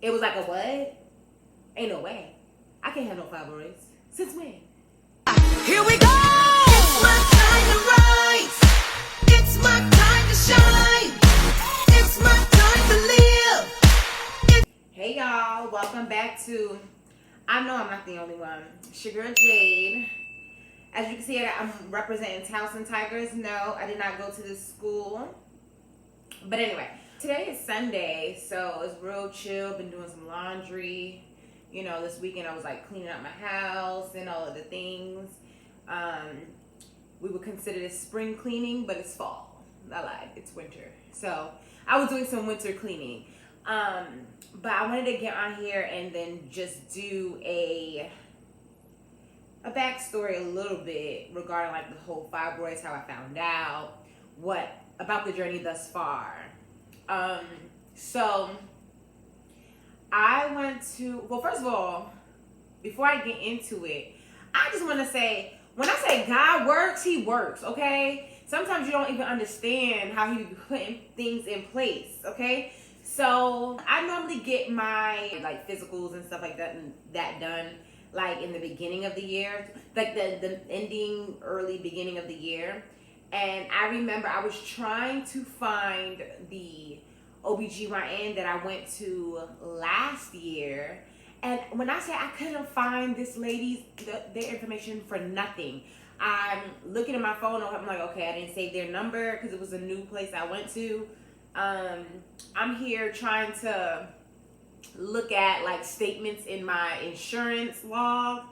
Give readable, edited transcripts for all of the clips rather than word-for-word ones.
It was like a what? Ain't no way. I can't have no fibroids. Since when? Here we go! It's my time to rise. It's my time to shine. It's my time to live. Hey y'all, welcome back to, I know I'm not the only one, it's your girl Jade. As you can see, I'm representing Towson Tigers. No, I did not go to this school. But anyway, today is Sunday, so it's real chill. Been doing some laundry. You know, this weekend I was like cleaning up my house and all of the things. We would consider this spring cleaning, but it's fall. I lied, it's winter. So I was doing some winter cleaning. But I wanted to get on here and then just do a backstory a little bit regarding like the whole fibroids, how I found out, what about the journey thus far. So I went to, well, first of all, before I get into it, I just want to say, when I say God works, he works, okay? Sometimes you don't even understand how he be putting things in place, okay? So I normally get my like physicals and stuff like that done like in the beginning of the year, like the ending, early beginning of the year. And I remember I was trying to find the OBGYN that I went to last year. And when I say I couldn't find this lady's, their information for nothing. I'm looking at my phone, I'm like, okay, I didn't save their number because it was a new place I went to. I'm here trying to look at like statements in my insurance log,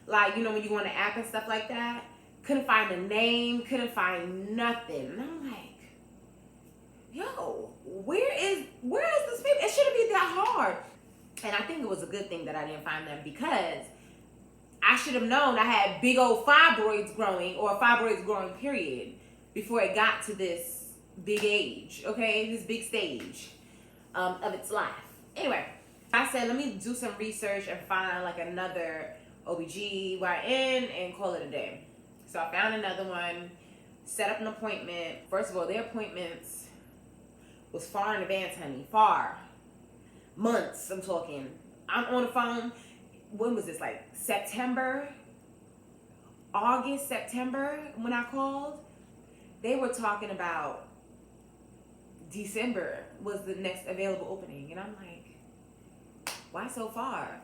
like, you know, when you go on the app and stuff like that. Couldn't find a name, couldn't find nothing. And I'm like, yo, where is this people? It shouldn't be that hard. And I think it was a good thing that I didn't find them, because I should have known I had big old fibroids growing, or fibroids growing period, before it got to this big age, okay? This big stage of its life. Anyway, I said, let me do some research and find like another OBGYN and call it a day. So I found another one, set up an appointment. First of all, their appointments was far in advance, honey, far. Months, I'm talking. I'm on the phone, when was this, like September, when I called. They were talking about December was the next available opening. And I'm like, why so far?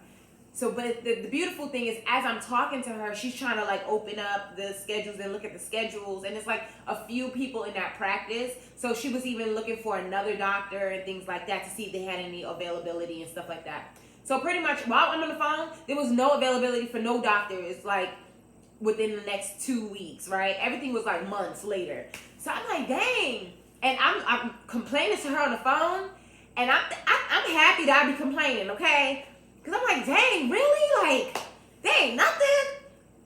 So, but the beautiful thing is, as I'm talking to her, she's trying to like open up the schedules and look at the schedules. And it's like a few people in that practice. So she was even looking for another doctor and things like that to see if they had any availability and stuff like that. So pretty much while I'm on the phone, there was no availability for no doctors like within the next 2 weeks, right? Everything was like months later. So I'm like, dang. And I'm complaining to her on the phone. And I'm happy that I be complaining, okay? Because I'm like, dang, really? Like, dang, nothing?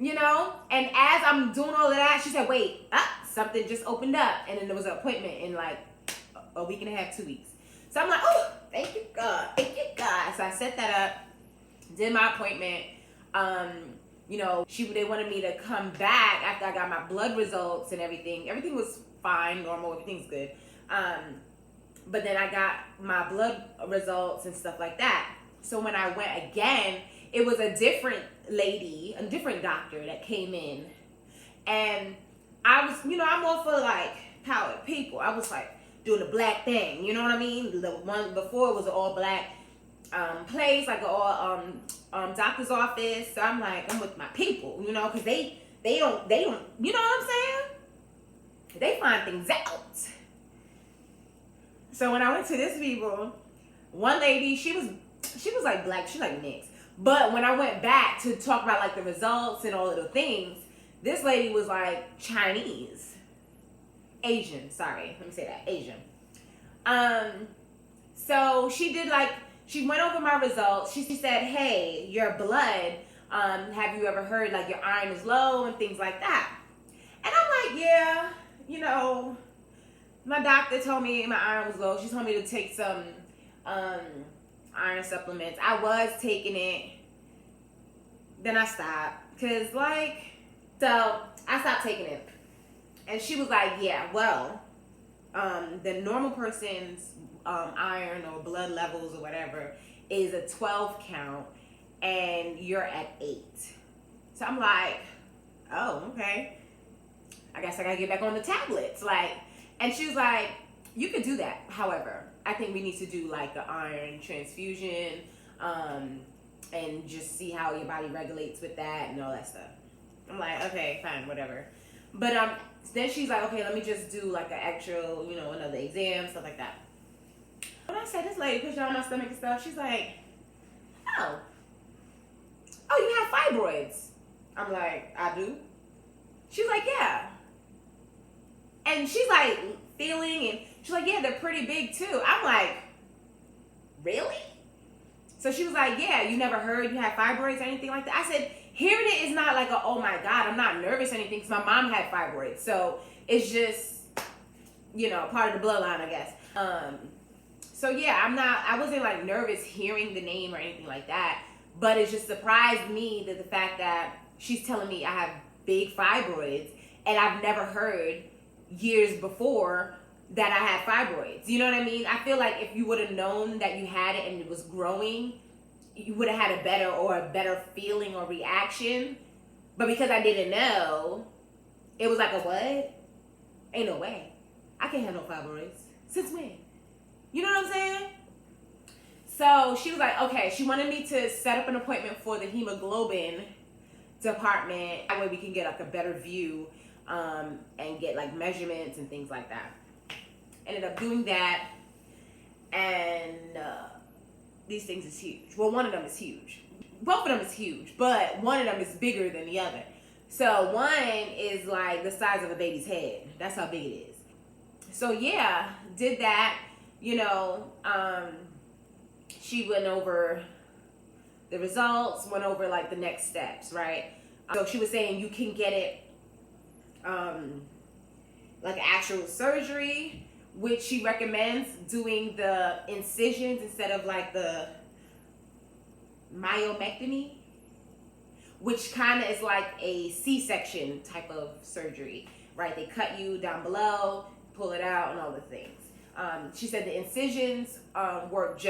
You know? And as I'm doing all of that, she said, wait, something just opened up. And then there was an appointment in like a week and a half, 2 weeks. So I'm like, oh, thank you, God. Thank you, God. So I set that up, did my appointment. You know, they wanted me to come back after I got my blood results and everything. Everything was fine, normal, everything's good. But then I got my blood results and stuff like that. So when I went again, it was a different lady, a different doctor that came in. And I was, you know, I'm all for like power people. I was like doing the black thing, you know what I mean? The one before it was an all black place, like an all doctor's office. So I'm like, I'm with my people, you know, because they don't, you know what I'm saying? They find things out. So when I went to this people, one lady, she was like black, she like mixed. But when I went back to talk about like the results and all of the things, this lady was like Chinese. Asian, sorry, let me say that, Asian. So she went over my results. She said, hey, your blood, have you ever heard like your iron is low and things like that? And I'm like, yeah, you know, my doctor told me my iron was low. She told me to take some iron supplements. I was taking it. Then I stopped. So I stopped taking it. And she was like, yeah, well, the normal person's iron or blood levels or whatever is a 12 count and you're at 8. So I'm like, oh, okay. I guess I gotta get back on the tablets. Like, and she was like, you could do that. However, I think we need to do like the iron transfusion, and just see how your body regulates with that and all that stuff. I'm like, okay, fine, whatever. But then she's like, okay, let me just do like an actual, another exam, stuff like that. When I said this lady pushed down my stomach and stuff, she's like, oh, you have fibroids. I'm like, I do. She's like, yeah. And she's like feeling, and she's like, yeah, they're pretty big too. I'm like, really? So she was like, yeah, you never heard you had fibroids or anything like that? I said, hearing it is not like a, oh my God, I'm not nervous or anything because my mom had fibroids. So it's just, part of the bloodline, I guess. So yeah, I wasn't like nervous hearing the name or anything like that, but it just surprised me that the fact that she's telling me I have big fibroids and I've never heard years before that I had fibroids. You know what I mean? I feel like if you would have known that you had it and it was growing, you would have had a better feeling or reaction. But because I didn't know, it was like a what? Ain't no way. I can't have no fibroids. Since when? You know what I'm saying? So she was like, okay, she wanted me to set up an appointment for the hemoglobin department. That way we can get like a better view and get like measurements and things like that. Ended up doing that, and these things is huge. Well, one of them is huge. Both of them is huge, but one of them is bigger than the other. So one is like the size of a baby's head. That's how big it is. So yeah, did that. She went over the results, went over like the next steps, right? So she was saying you can get it like actual surgery, which she recommends doing the incisions instead of like the myomectomy, which kind of is like a C-section type of surgery, right? They cut you down below, pull it out, and all the things. She said the incisions work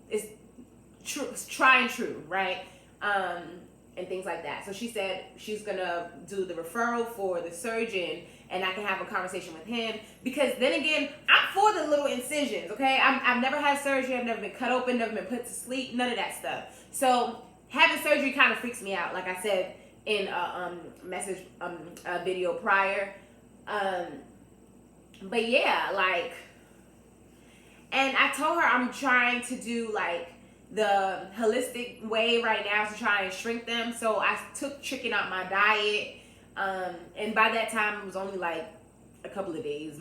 it's try and true, right? And things like that. So she said she's gonna do the referral for the surgeon, and I can have a conversation with him, because then again, I'm for the little incisions, okay? I've never had surgery. I've never been cut open, never been put to sleep, none of that stuff. So having surgery kind of freaks me out, like I said in a video prior. But yeah, like, and I told her I'm trying to do like the holistic way right now to try and shrink them. So I took chicken out my diet. And by that time it was only like a couple of days,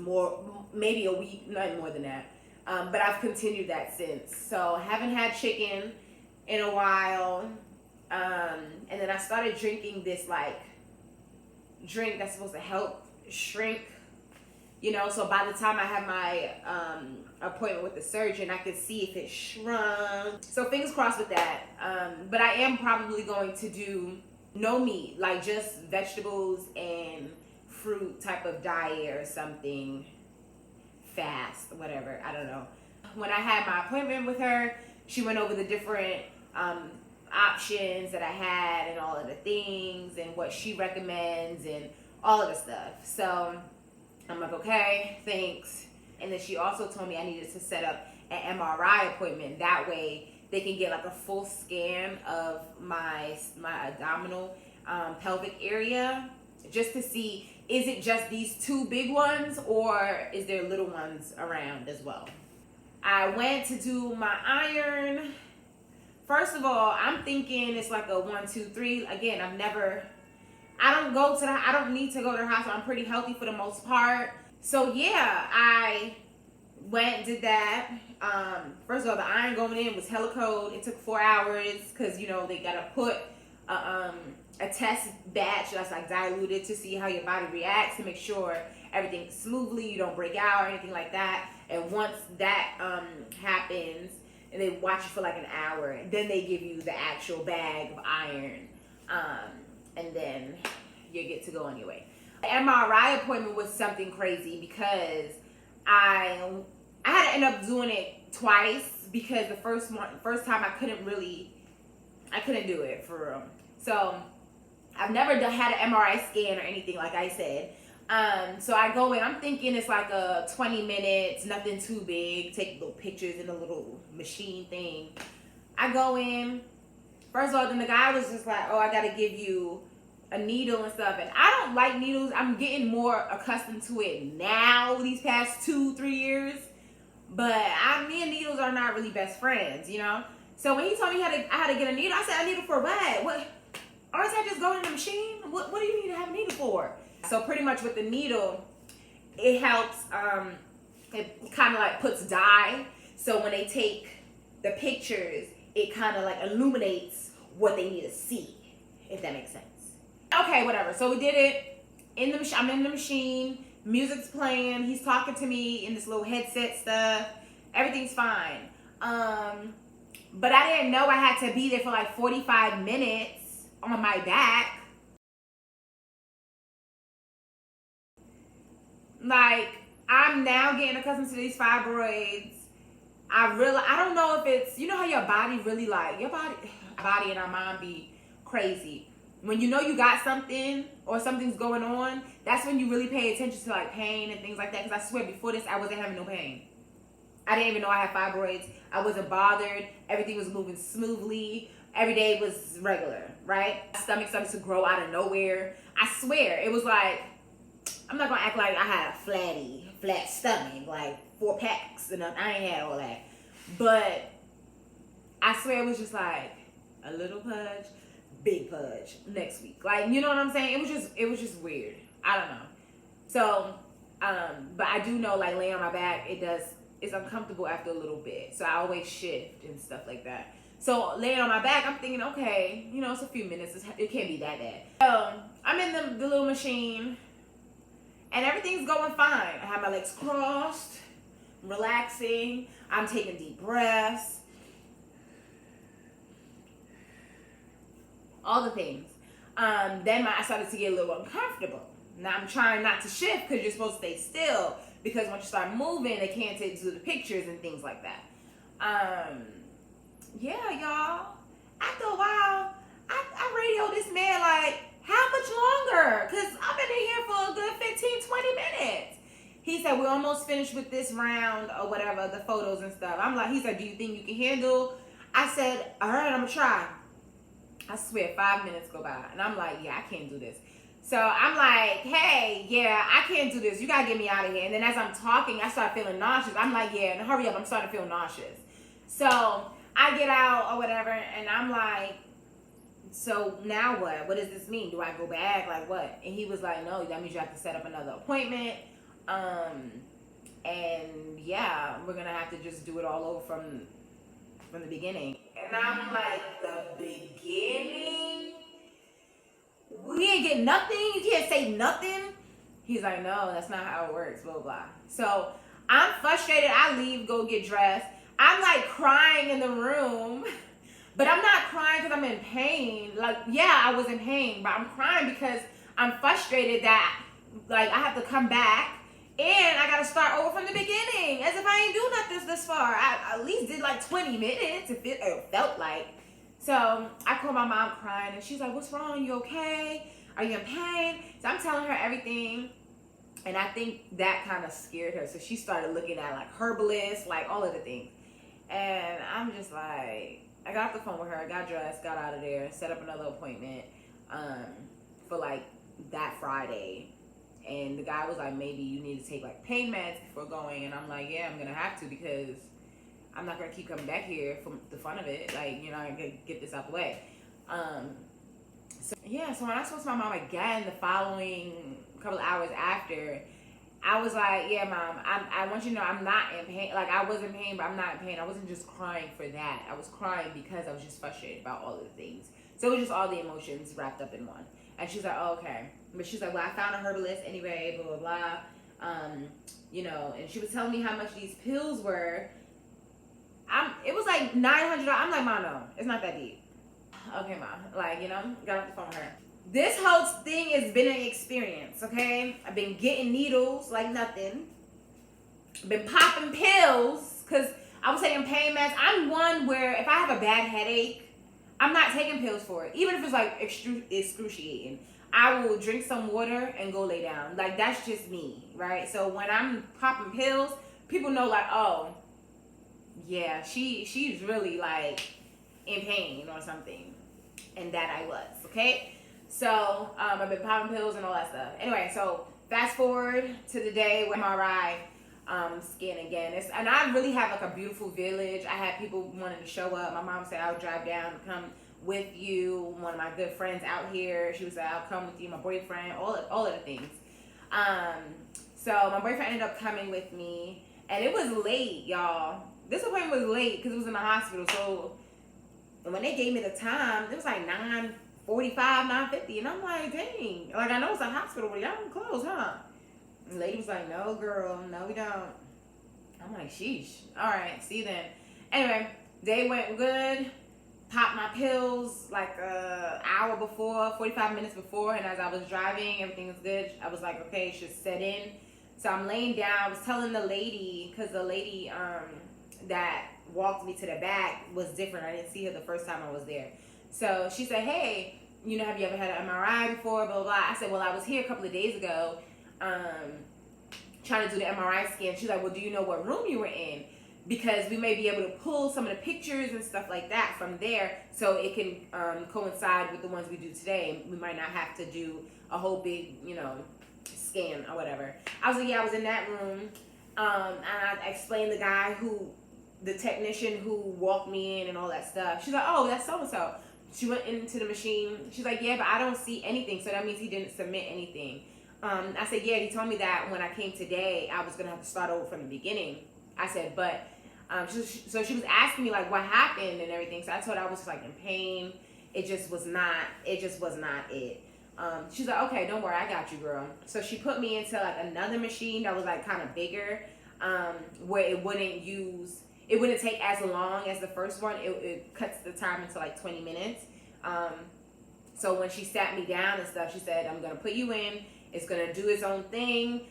maybe a week, nothing more than that. But I've continued that since. So I haven't had chicken in a while. And then I started drinking this like drink that's supposed to help shrink, so by the time I have my appointment with the surgeon, I could see if it shrunk. So fingers crossed with that. But I am probably going to do no meat, like just vegetables and fruit type of diet or something, fast, whatever, I don't know. When I had my appointment with her, she went over the different options that I had and all of the things and what she recommends and all of the stuff. So I'm like, okay, thanks. And then she also told me I needed to set up an MRI appointment. That way they can get like a full scan of my abdominal pelvic area, just to see, is it just these two big ones or is there little ones around as well? I went to do my iron. First of all, I'm thinking it's like a 1, 2, 3. Again, I don't need to go to the hospital. I'm pretty healthy for the most part. So yeah, I went and did that. First of all, the iron going in was hella cold. It took 4 hours because, they got to put a test batch that's like diluted to see how your body reacts, to make sure everything's smoothly, you don't break out or anything like that. And once that happens, and they watch you for like an hour, and then they give you the actual bag of iron. And then you get to go on your way. The MRI appointment was something crazy because I had to end up doing it twice because the first time I couldn't do it for real. So I've never had an MRI scan or anything, like I said. So I go in, I'm thinking it's like a 20 minutes, nothing too big, take little pictures in a little machine thing. I go in, first of all, then the guy was just like, oh, I gotta give you a needle and stuff. And I don't like needles. I'm getting more accustomed to it now, these past 2-3 years. But me and needles are not really best friends, you know? So when he told me I had to get a needle, I said, a needle for what? What? Aren't I just going in the machine? What do you need to have a needle for? So pretty much with the needle, it helps, it kind of like puts dye. So when they take the pictures, it kind of like illuminates what they need to see, if that makes sense. Okay, whatever. So we did it in the machine. I'm in the machine. Music's playing. He's talking to me in this little headset stuff. Everything's fine. But I didn't know I had to be there for like 45 minutes on my back. Like, I'm now getting accustomed to these fibroids. I don't know if it's, you know how your body really like, your body and our mind be crazy. When you know you got something or something's going on, that's when you really pay attention to like pain and things like that. Because I swear before this, I wasn't having no pain. I didn't even know I had fibroids. I wasn't bothered. Everything was moving smoothly. Every day was regular, right? My stomach started to grow out of nowhere. I swear, it was like, I'm not gonna act like I had a flat stomach, like 4 packs, and I ain't had all that. But I swear it was just like a little pudge, big pudge next week. Like, you know what I'm saying? It was just weird. I don't know. So, but I do know, like, laying on my back, it's uncomfortable after a little bit. So I always shift and stuff like that. So laying on my back, I'm thinking, okay, you know, it's a few minutes. It can't be that bad. So I'm in the little machine, and everything's going fine. I have my legs crossed, relaxing. I'm taking deep breaths. All the things. Then I started to get a little uncomfortable. Now I'm trying not to shift because you're supposed to stay still, because once you start moving, they can't take to the pictures and things like that. Yeah, y'all. After a while, I radioed this man like, how much longer? Because I've been in here for a good 15-20 minutes. He said, we're almost finished with this round or whatever, the photos and stuff. I'm like, he said, do you think you can handle? I said, all right, I'm going to try. I swear, 5 minutes go by. And I'm like, yeah, I can't do this. So I'm like, hey, yeah, I can't do this. You got to get me out of here. And then as I'm talking, I start feeling nauseous. I'm like, yeah, and hurry up. I'm starting to feel nauseous. So I get out or whatever, and I'm like, so now what? What does this mean? Do I go back? Like what? And he was like, no, that means you have to set up another appointment. And yeah, we're going to have to just do it all over from the beginning. And I'm like, the beginning? We ain't get nothing? You can't say nothing? He's like, no, that's not how it works, blah, blah, blah. So I'm frustrated. I leave, go get dressed. I'm like crying in the room, but I'm not crying because I'm in pain. Like, yeah, I was in pain, but I'm crying because I'm frustrated that like I have to come back and I got to start over from the beginning as if I ain't do nothing this far. I at least did like 20 minutes, it felt like. So I called my mom crying, and she's like, what's wrong? You okay? Are you in pain? So I'm telling her everything. And I think that kind of scared her. So she started looking at like herbalists, like all of the things. And I'm just like, I got off the phone with her, I got dressed, got out of there, set up another appointment for like that Friday. And the guy was like, maybe you need to take like pain meds before going. And I'm like, yeah, I'm gonna have to, because I'm not gonna keep coming back here for the fun of it. Like, you know, I gotta get this out the way. So yeah, so when I spoke to my mom again the following couple of hours after, I was like, yeah, Mom, I want you to know I'm not in pain. Like, I was in pain, but I'm not in pain. I wasn't just crying for that. I was crying because I was just frustrated about all of the things. So it was just all the emotions wrapped up in one. And she's like, oh, okay. But she's like, well, I found a herbalist anyway, blah, blah, blah. You know, and she was telling me how much these pills were. It was like $900. I'm like, Mom, no, it's not that deep. Okay, Mom. Like, you know, got off the phone with her. This whole thing has been an experience, okay? I've been getting needles like nothing. Been popping pills, because I was taking pain meds. I'm one where if I have a bad headache, I'm not taking pills for it. Even if it's like excruciating. I will drink some water and go lay down. Like, that's just me, right? So when I'm popping pills, people know like, oh, yeah, she's really like in pain or something. And that I was, okay? So I've been popping pills and all that stuff. Anyway, so fast forward to the day with MRI scan again. And I really have like a beautiful village. I had people wanting to show up. My mom said I would drive down, come with you. One of my good friends out here, she was like, I'll come with you. My boyfriend, all of the things. So my boyfriend ended up coming with me, and it was late, y'all. This appointment was late because it was in the hospital. So when they gave me the time, it was like 9:45, 9:50, and I'm like, dang. Like, I know it's a hospital, but y'all don't close, huh? And the lady was like, no, girl, no, we don't. I'm like, sheesh. All right, see you then. Anyway, day went good. Popped my pills like an hour before, 45 minutes before, and as I was driving, everything was good. I was like, okay, it should set in. So I'm laying down. I was telling the lady, because the lady that walked me to the back was different. I didn't see her the first time I was there. So she said, hey, you know, have you ever had an MRI before, blah, blah, blah. I said, well, I was here a couple of days ago trying to do the MRI scan. She's like, well, do you know what room you were in? Because we may be able to pull some of the pictures and stuff like that from there so it can coincide with the ones we do today. We might not have to do a whole big, you know, scan or whatever. I was like, yeah, I was in that room. And I explained the technician who walked me in and all that stuff. She's like, oh, that's so-and-so. She went into the machine. She's like, yeah, but I don't see anything. So that means he didn't submit anything. I said, yeah, he told me that when I came today, I was going to have to start over from the beginning. I said, but, so she was asking me like what happened and everything. So I told her I was like in pain. It just was not it. She's like, okay, don't worry, I got you, girl. So she put me into like another machine that was like kind of bigger, where it wouldn't take as long as the first one. It cuts the time into like 20 minutes. So when she sat me down and stuff, she said, I'm going to put you in. It's going to do its own thing.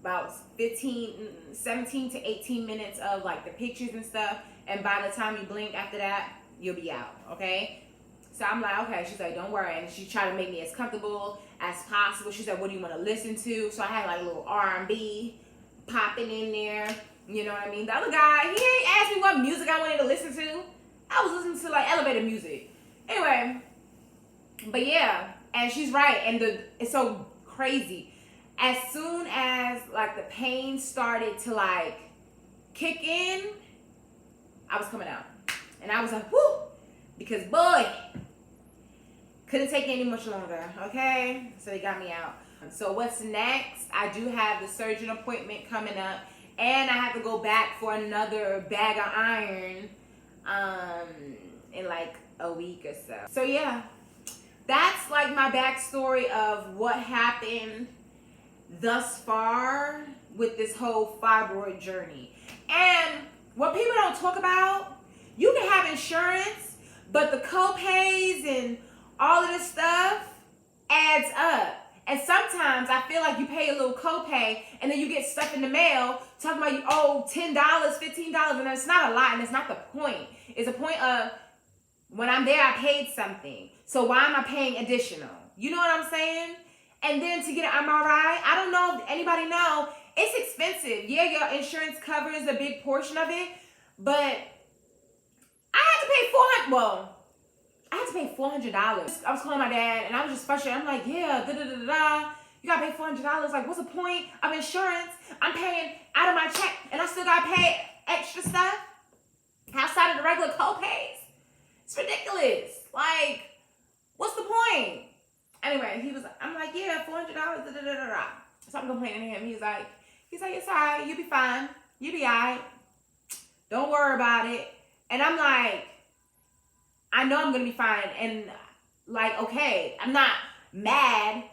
About 17 to 18 minutes of like the pictures and stuff. And by the time you blink after that, you'll be out, okay? So I'm like, okay. She's like, don't worry. And she tried to make me as comfortable as possible. She said, what do you want to listen to? So I had like a little R&B popping in there. You know what I mean? The other guy, he ain't asked me what music I wanted to listen to. I was listening to like elevator music. Anyway, but yeah, and she's right. And it's so crazy. As soon as like the pain started to like kick in, I was coming out. And I was like, whoo, because boy, couldn't take it any much longer, okay? So they got me out. So what's next? I do have the surgeon appointment coming up, and I have to go back for another bag of iron in like a week or so. So yeah, that's like my backstory of what happened thus far with this whole fibroid journey. And what people don't talk about, you can have insurance, but the co-pays and all of this stuff adds up. And sometimes I feel like you pay a little copay and then you get stuff in the mail talking about you owe $10, $15, and it's not a lot, and it's not the point. It's a point of when I'm there, I paid something. So why am I paying additional? You know what I'm saying? And then to get an MRI, I don't know if anybody know, it's expensive. Yeah, your insurance covers a big portion of it, but I had to pay $400. I was calling my dad, and I was just frustrated. I'm like, yeah, you gotta pay $400. Like, what's the point of insurance? I'm paying out of my check, and I still gotta pay extra stuff outside of the regular co-pays. It's ridiculous. Like, what's the point? Anyway, I'm like, yeah, $400, So I'm complaining to him. He's like, it's all right. You'll be fine. You'll be all right. Don't worry about it. And I'm like, I know I'm going to be fine. And like, okay, I'm not mad.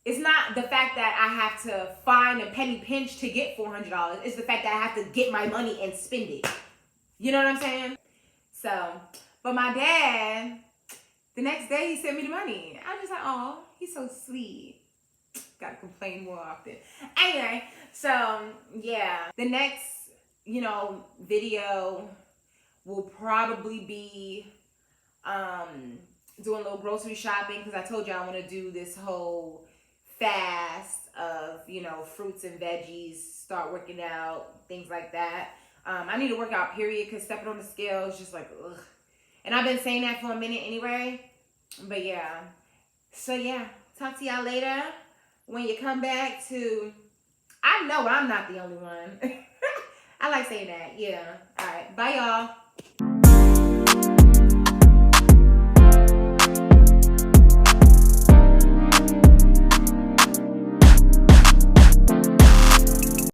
It's not the fact that I have to find and penny pinch to get $400. It's the fact that I have to get my money and spend it. You know what I'm saying? So, but my dad, the next day he sent me the money. I'm just like, oh, he's so sweet. Gotta complain more often. Anyway, so yeah, the next, video will probably be doing a little grocery shopping, because I told you I want to do this whole fast of fruits and veggies, start working out, things like that. I need to work out, period, because stepping on the scale is just like ugh. And I've been saying that for a minute anyway. But yeah. So yeah, talk to y'all later when you come back to. I know I'm not the only one. I like saying that. Yeah. All right. Bye, y'all.